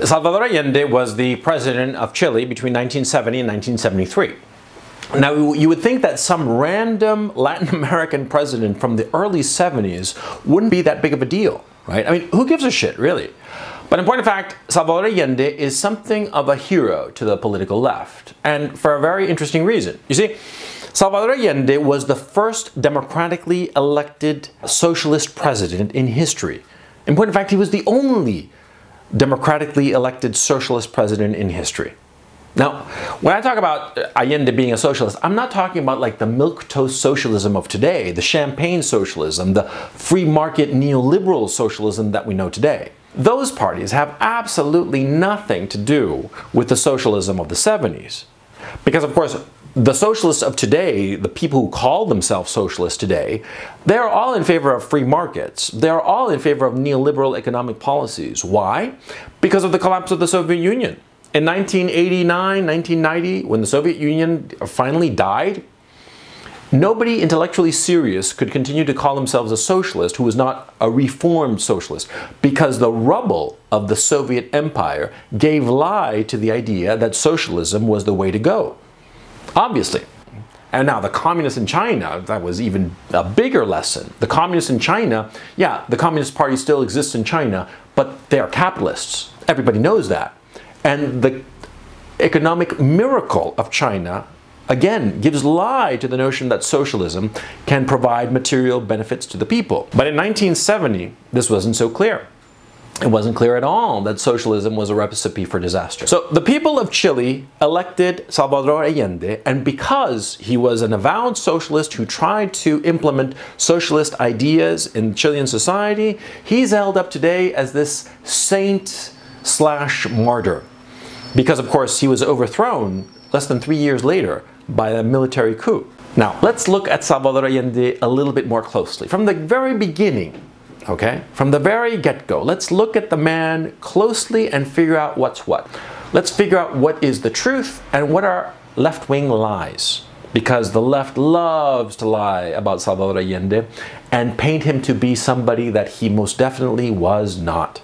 Salvador Allende was the president of Chile between 1970 and 1973. Now, you would think that some random Latin American president from the early 70s wouldn't be that big of a deal, right? I mean, who gives a shit, really? But in point of fact, Salvador Allende is something of a hero to the political left, and for a very interesting reason. You see, Salvador Allende was the first democratically elected socialist president in history. In point of fact, he was the only democratically elected socialist president in history. Now, when I talk about Allende being a socialist, I'm not talking about like the milquetoast socialism of today, the champagne socialism, the free market neoliberal socialism that we know today. Those parties have absolutely nothing to do with the socialism of the 70s. Because, of course, the socialists of today, the people who call themselves socialists today, they're all in favor of free markets. They're all in favor of neoliberal economic policies. Why? Because of the collapse of the Soviet Union. In 1989, 1990, when the Soviet Union finally died, nobody intellectually serious could continue to call themselves a socialist who was not a reformed socialist, because the rubble of the Soviet empire gave lie to the idea that socialism was the way to go. Obviously. And now the communists in China, that was even a bigger lesson. The communists in China, yeah, the Communist Party still exists in China, but they are capitalists. Everybody knows that. And the economic miracle of China, again, gives lie to the notion that socialism can provide material benefits to the people. But in 1970, this wasn't so clear. It wasn't clear at all that socialism was a recipe for disaster. So the people of Chile elected Salvador Allende, and because he was an avowed socialist who tried to implement socialist ideas in Chilean society, he's held up today as this saint/martyr. Because, of course, he was overthrown less than 3 years later by a military coup. Now, let's look at Salvador Allende a little bit more closely. From the very beginning, okay, from the very get-go, let's look at the man closely and figure out what's what. Let's figure out what is the truth and what are left-wing lies. Because the left loves to lie about Salvador Allende and paint him to be somebody that he most definitely was not.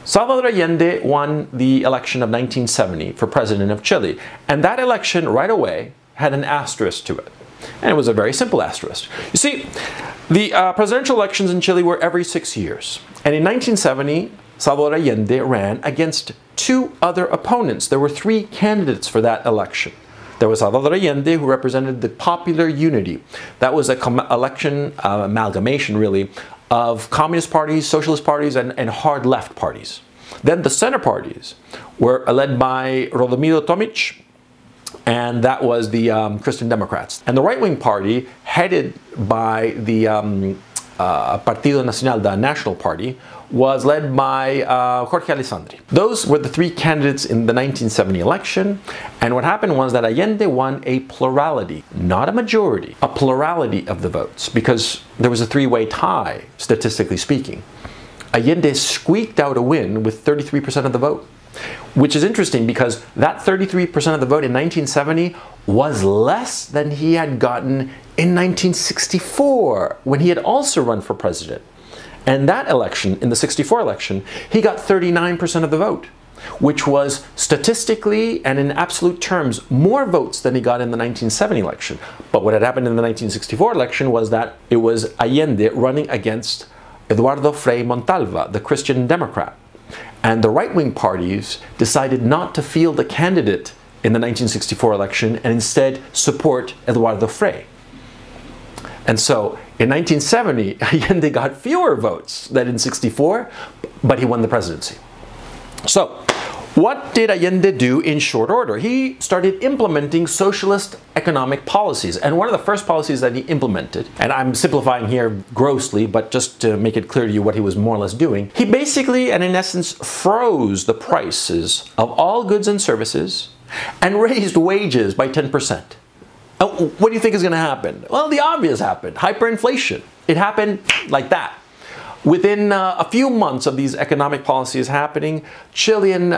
Salvador Allende won the election of 1970 for president of Chile, and that election right away had an asterisk to it. And it was a very simple asterisk. You see, the presidential elections in Chile were every 6 years. And in 1970, Salvador Allende ran against two other opponents. There were three candidates for that election. There was Salvador Allende, who represented the Popular Unity. That was an election amalgamation, really, of communist parties, socialist parties, and hard left parties. Then the center parties were led by Rodomiro Tomic, and that was the Christian Democrats. And the right-wing party, headed by the Partido Nacional, the National Party, was led by Jorge Alessandri. Those were the three candidates in the 1970 election, and what happened was that Allende won a plurality, not a majority, a plurality of the votes, because there was a three-way tie, statistically speaking. Allende squeaked out a win with 33% of the vote, which is interesting because that 33% of the vote in 1970 was less than he had gotten in 1964, when he had also run for president. And that election, in the 64 election, he got 39% of the vote, which was statistically and in absolute terms more votes than he got in the 1970 election. But what had happened in the 1964 election was that it was Allende running against Eduardo Frei Montalva, the Christian Democrat. And the right-wing parties decided not to field a candidate in the 1964 election and instead support Eduardo Frei. And so in 1970, Allende got fewer votes than in 64, but he won the presidency. So what did Allende do in short order? He started implementing socialist economic policies. And one of the first policies that he implemented, and I'm simplifying here grossly, but just to make it clear to you what he was more or less doing, he basically and in essence froze the prices of all goods and services and raised wages by 10%. What do you think is going to happen? Well, the obvious happened. Hyperinflation. It happened like that. Within a few months of these economic policies happening, Chilean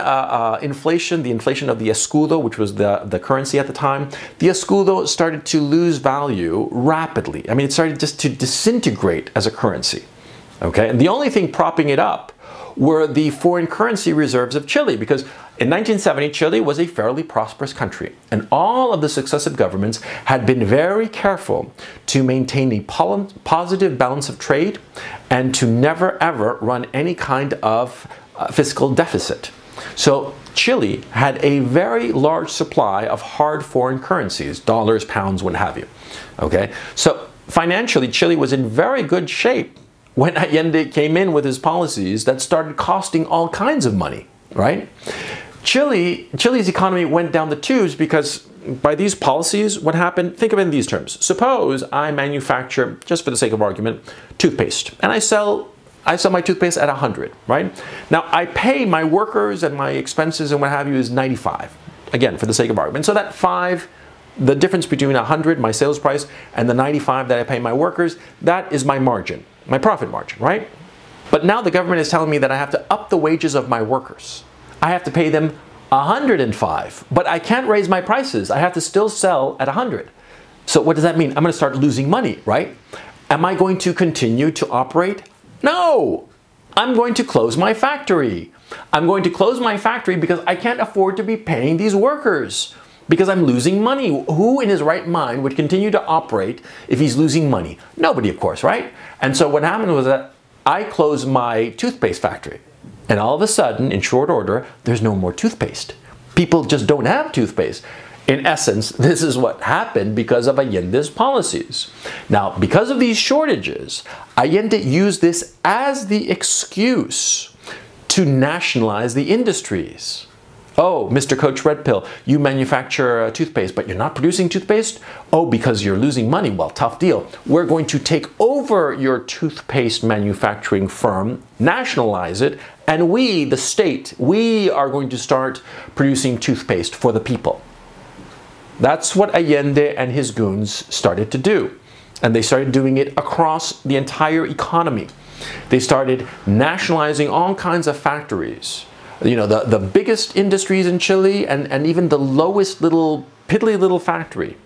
inflation, the inflation of the escudo, which was the currency at the time, the escudo started to lose value rapidly. I mean, it started just to disintegrate as a currency. Okay? And the only thing propping it up were the foreign currency reserves of Chile, because in 1970, Chile was a fairly prosperous country, and all of the successive governments had been very careful to maintain a positive balance of trade and to never ever run any kind of fiscal deficit. So Chile had a very large supply of hard foreign currencies, dollars, pounds, what have you. Okay, so financially, Chile was in very good shape when Allende came in with his policies that started costing all kinds of money, right? Chile's economy went down the tubes because by these policies, what happened, think of it in these terms. Suppose I manufacture, just for the sake of argument, toothpaste, and I sell my toothpaste at 100, right? Now, I pay my workers and my expenses and what have you is 95, again, for the sake of argument. So that 5, the difference between 100, my sales price, and the 95 that I pay my workers, that is my margin, my profit margin, right? But now the government is telling me that I have to up the wages of my workers. I have to pay them 105, but I can't raise my prices. I have to still sell at 100. So what does that mean? I'm going to start losing money, right? Am I going to continue to operate? No! I'm going to close my factory. I'm going to close my factory because I can't afford to be paying these workers because I'm losing money. Who in his right mind would continue to operate if he's losing money? Nobody, of course, right? And so what happened was that I closed my toothpaste factory. And all of a sudden, in short order, there's no more toothpaste. People just don't have toothpaste. In essence, this is what happened because of Allende's policies. Now, because of these shortages, Allende used this as the excuse to nationalize the industries. Oh, Mr. Coach Red Pill, you manufacture toothpaste, but you're not producing toothpaste? Oh, because you're losing money. Well, tough deal. We're going to take over your toothpaste manufacturing firm, nationalize it, and we, the state, we are going to start producing toothpaste for the people. That's what Allende and his goons started to do. And they started doing it across the entire economy. They started nationalizing all kinds of factories. You know, the biggest industries in Chile and even the lowest little, piddly little factory.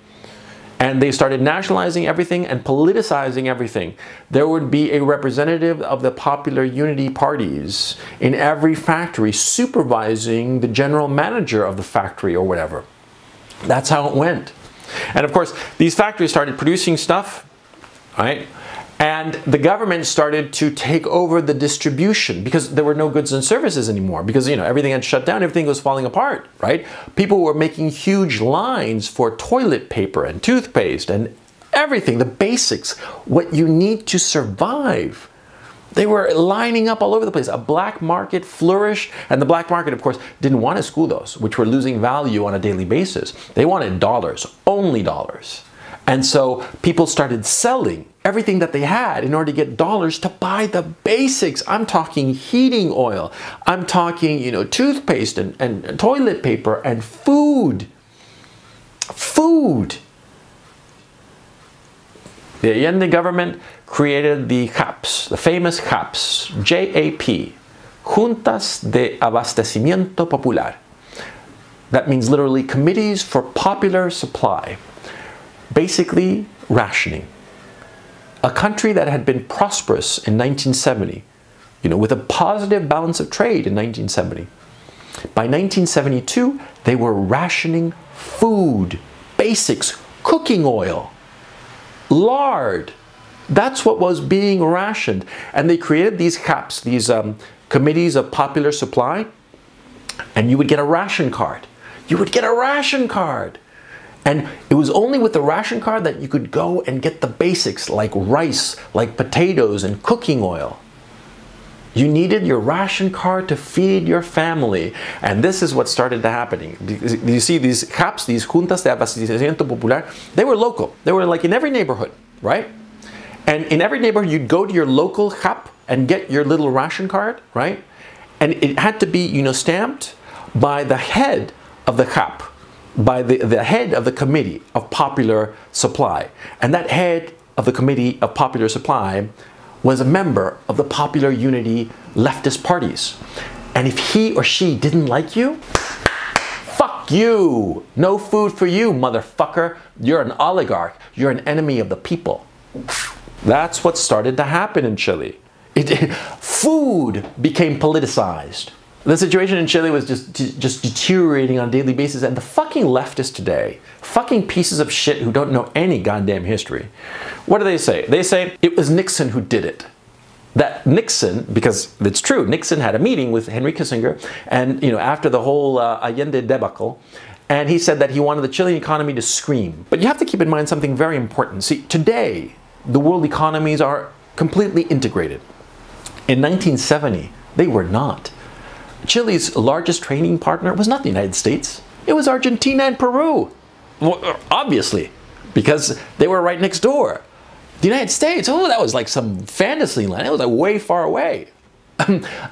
And they started nationalizing everything and politicizing everything. There would be a representative of the popular unity parties in every factory supervising the general manager of the factory or whatever. That's how it went. And of course, these factories started producing stuff, right? And the government started to take over the distribution because there were no goods and services anymore because, you know, everything had shut down, everything was falling apart, right? People were making huge lines for toilet paper and toothpaste and everything, the basics, what you need to survive. They were lining up all over the place. A black market flourished, and the black market, of course, didn't want to school those, which were losing value on a daily basis. They wanted dollars, only dollars. And so people started selling everything that they had in order to get dollars to buy the basics. I'm talking heating oil. I'm talking, you know, toothpaste and toilet paper and food. Food. The Allende government created the CAPs, the famous CAPs, J-A-P, Juntas de Abastecimiento Popular. That means literally Committees for Popular Supply. Basically, rationing. A country that had been prosperous in 1970, you know, with a positive balance of trade in 1970. By 1972, they were rationing food, basics, cooking oil, lard. That's what was being rationed. And they created these CAPs, these Committees of Popular Supply, and you would get a ration card. You would get a ration card. And it was only with the ration card that you could go and get the basics like rice, like potatoes and cooking oil. You needed your ration card to feed your family. And this is what started happening. You see these CAPs, these Juntas de Abastecimiento Popular, they were local. They were like in every neighborhood, right? And in every neighborhood, you'd go to your local CAP and get your little ration card, right? And it had to be, you know, stamped by the head of the CAP, by the head of the Committee of Popular Supply. And that head of the Committee of Popular Supply was a member of the Popular Unity leftist parties. And if he or she didn't like you, fuck you! No food for you, motherfucker! You're an oligarch. You're an enemy of the people. That's what started to happen in Chile. Food became politicized. The situation in Chile was just deteriorating on a daily basis, and the fucking leftists today, fucking pieces of shit who don't know any goddamn history, what do they say? They say it was Nixon who did it. That Nixon, because it's true, Nixon had a meeting with Henry Kissinger, and after the whole Allende debacle, and he said that he wanted the Chilean economy to scream. But you have to keep in mind something very important. See, today, the world economies are completely integrated. In 1970, they were not. Chile's largest trading partner was not the United States. It was Argentina and Peru. Well, obviously, because they were right next door. The United States, oh, that was like some fantasy land. It was like way far away.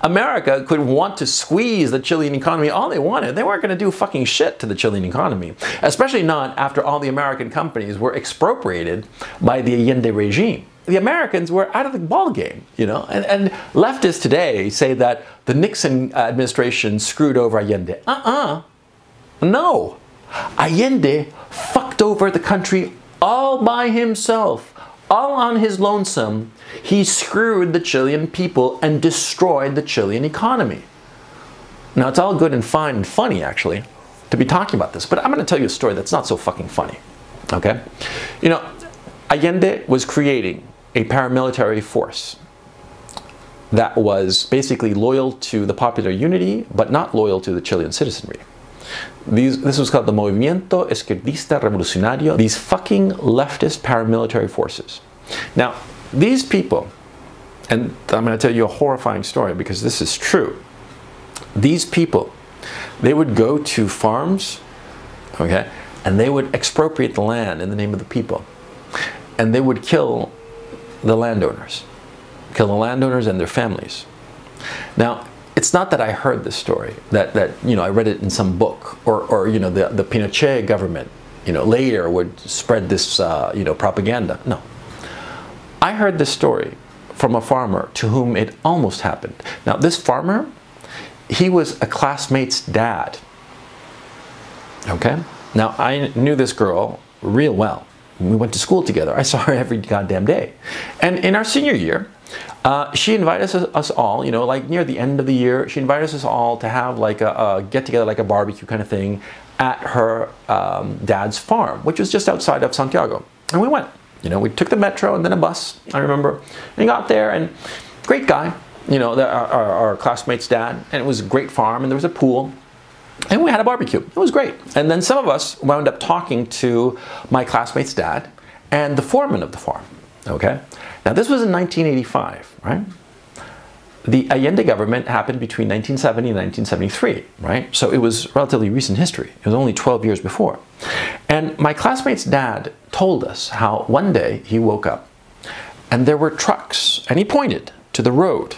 America could want to squeeze the Chilean economy all they wanted. They weren't going to do fucking shit to the Chilean economy, especially not after all the American companies were expropriated by the Allende regime. The Americans were out of the ballgame, and leftists today say that the Nixon administration screwed over Allende. No. Allende fucked over the country all by himself, all on his lonesome. He screwed the Chilean people and destroyed the Chilean economy. Now, it's all good and fine and funny, actually, to be talking about this, but I'm going to tell you a story that's not so fucking funny, okay? Allende was creating a paramilitary force that was basically loyal to the popular unity, but not loyal to the Chilean citizenry. This was called the Movimiento Izquierdista Revolucionario, these fucking leftist paramilitary forces. Now, these people, and I'm going to tell you a horrifying story because this is true. These people, they would go to farms, okay, and they would expropriate the land in the name of the people. And they would kill the landowners and their families. Now, it's not that I heard this story, that I read it in some book, or the Pinochet government, later would spread this, propaganda. No. I heard this story from a farmer to whom it almost happened. Now, this farmer, he was a classmate's dad. Okay? Now, I knew this girl real well. We went to school together. I saw her every goddamn day. And in our senior year, she invited us all, like near the end of the year, she invited us all to have like a get-together, like a barbecue kind of thing at her dad's farm, which was just outside of Santiago. And we went. We took the metro and then a bus, I remember. And got there, and great guy, our classmate's dad, and it was a great farm, and there was a pool. And we had a barbecue. It was great. And then some of us wound up talking to my classmate's dad and the foreman of the farm. Okay? Now, this was in 1985, right? The Allende government happened between 1970 and 1973, right? So it was relatively recent history. It was only 12 years before. And my classmate's dad told us how one day he woke up and there were trucks, and he pointed to the road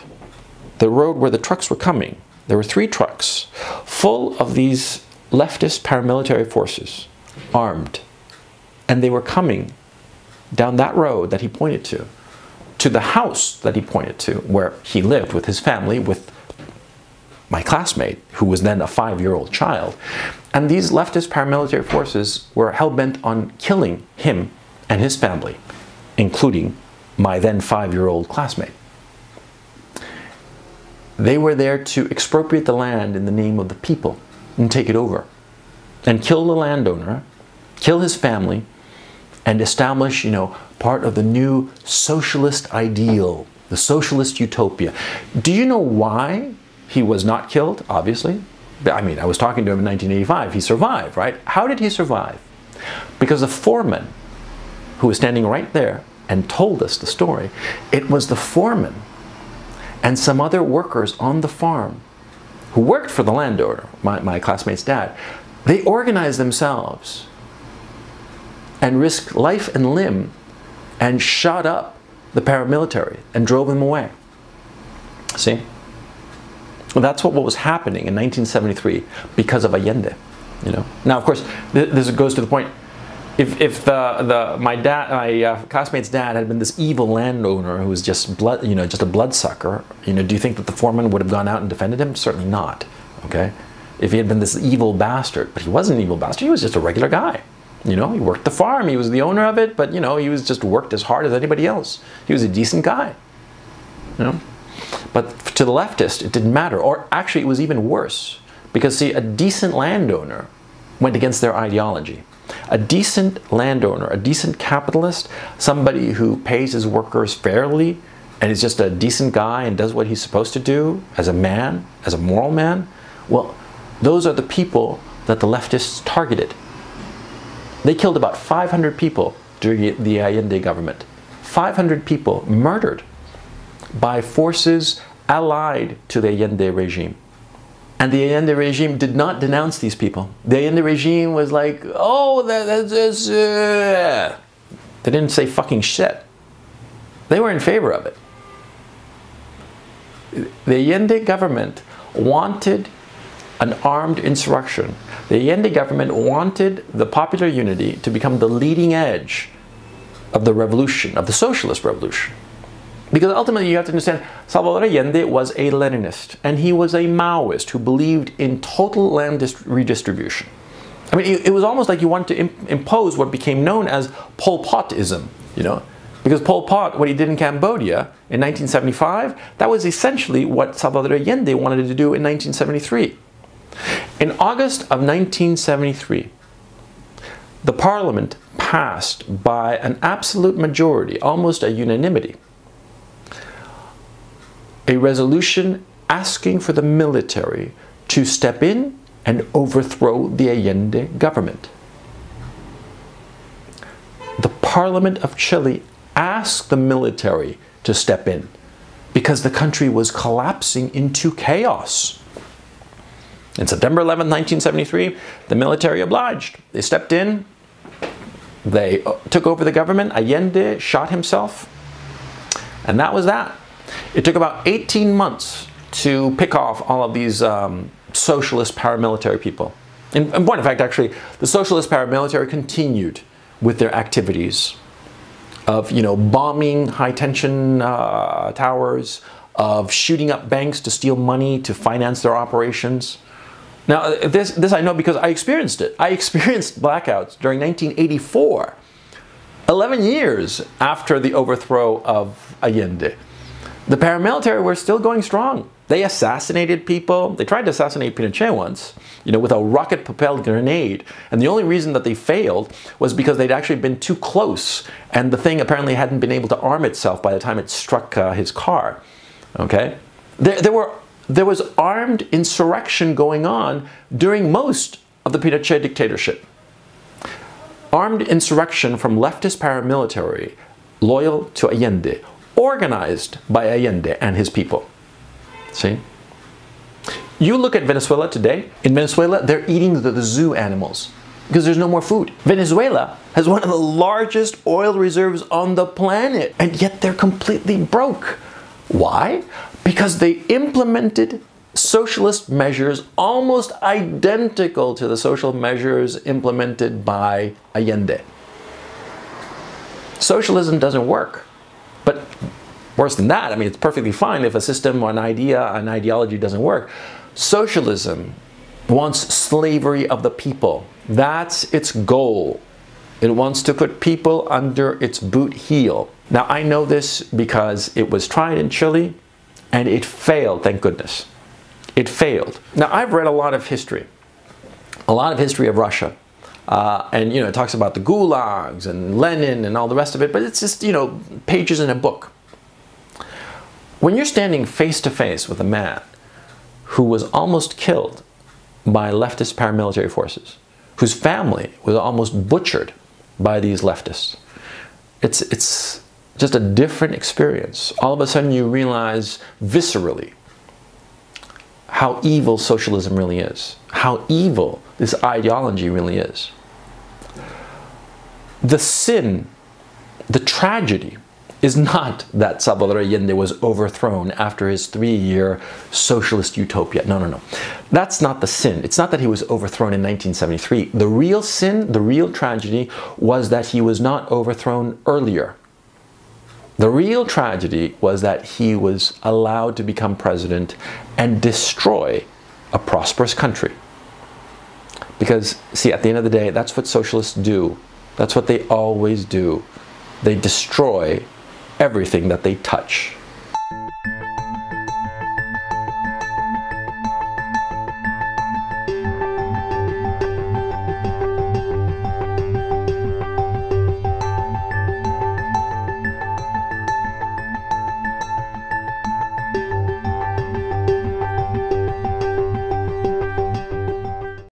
where the trucks were coming. There were 3 trucks full of these leftist paramilitary forces, armed, and they were coming down that road that he pointed to the house that he pointed to, where he lived with his family, with my classmate, who was then a 5-year-old child. And these leftist paramilitary forces were hell-bent on killing him and his family, including my then 5-year-old classmate. They were there to expropriate the land in the name of the people and take it over and kill the landowner, kill his family, and establish, part of the new socialist ideal, the socialist utopia. Do you know why he was not killed? Obviously. I mean, I was talking to him in 1985. He survived, right? How did he survive? Because the foreman, who was standing right there and told us the story, it was the foreman and some other workers on the farm who worked for the landowner, my classmate's dad. They organized themselves and risked life and limb and shot up the paramilitary and drove them away. See? Well, that's what was happening in 1973 because of Allende. Now, of course, this goes to the point. If my classmate's dad had been this evil landowner who was just just a bloodsucker, do you think that the foreman would have gone out and defended him? Certainly not. Okay, if he had been this evil bastard, but he wasn't an evil bastard. He was just a regular guy. He worked the farm. He was the owner of it, but he was just worked as hard as anybody else. He was a decent guy. But to the leftist, it didn't matter. Or actually, it was even worse. Because, see, a decent landowner went against their ideology. A decent landowner, a decent capitalist, somebody who pays his workers fairly and is just a decent guy and does what he's supposed to do as a man, as a moral man, well, those are the people that the leftists targeted. They killed about 500 people during the Allende government. 500 people murdered by forces allied to the Allende regime. And the Allende regime did not denounce these people. The Allende regime was like, oh, that's they didn't say fucking shit. They were in favor of it. The Allende government wanted an armed insurrection. The Allende government wanted the popular unity to become the leading edge of the revolution, of the socialist revolution. Because ultimately you have to understand, Salvador Allende was a Leninist, and he was a Maoist who believed in total land redistribution. I mean, it was almost like you wanted to impose what became known as Pol Potism, you know? Because Pol Pot, what he did in Cambodia in 1975, that was essentially what Salvador Allende wanted to do in 1973. In August of 1973, the parliament passed by an absolute majority, almost a unanimity, a resolution asking for the military to step in and overthrow the Allende government. The Parliament of Chile asked the military to step in because the country was collapsing into chaos. In September 11, 1973, the military obliged. They stepped in, they took over the government, Allende shot himself, and that was that. It took about 18 months to pick off all of these socialist paramilitary people. In point of fact, actually, the socialist paramilitary continued with their activities of, you know, bombing high-tension towers, of shooting up banks to steal money to finance their operations. Now, this I know because I experienced it. I experienced blackouts during 1984, 11 years after the overthrow of Allende. The paramilitary were still going strong. They assassinated people. They tried to assassinate Pinochet once, you know, with a rocket-propelled grenade. And the only reason that they failed was because they'd actually been too close, and the thing apparently hadn't been able to arm itself by the time it struck his car. Okay, there was armed insurrection going on during most of the Pinochet dictatorship. Armed insurrection from leftist paramilitary loyal to Allende, organized by Allende and his people. See? You look at Venezuela today. In Venezuela, they're eating the zoo animals because there's no more food. Venezuela has one of the largest oil reserves on the planet, and yet they're completely broke. Why? Because they implemented socialist measures almost identical to the social measures implemented by Allende. Socialism doesn't work. But worse than that, I mean, it's perfectly fine if a system or an idea, an ideology doesn't work. Socialism wants slavery of the people. That's its goal. It wants to put people under its boot heel. Now, I know this because it was tried in Chile and it failed, thank goodness. It failed. Now, I've read a lot of history of Russia. And, you know, it talks about the gulags and Lenin and all the rest of it, but it's just, you know, pages in a book. When you're standing face to face with a man who was almost killed by leftist paramilitary forces, whose family was almost butchered by these leftists, it's just a different experience. All of a sudden you realize viscerally how evil socialism really is, how evil this ideology really is. The sin, the tragedy, is not that Salvador Allende was overthrown after his 3-year socialist utopia. No, no, no. That's not the sin. It's not that he was overthrown in 1973. The real sin, the real tragedy, was that he was not overthrown earlier. The real tragedy was that he was allowed to become president and destroy a prosperous country. Because, see, at the end of the day, that's what socialists do. That's what they always do. They destroy everything that they touch.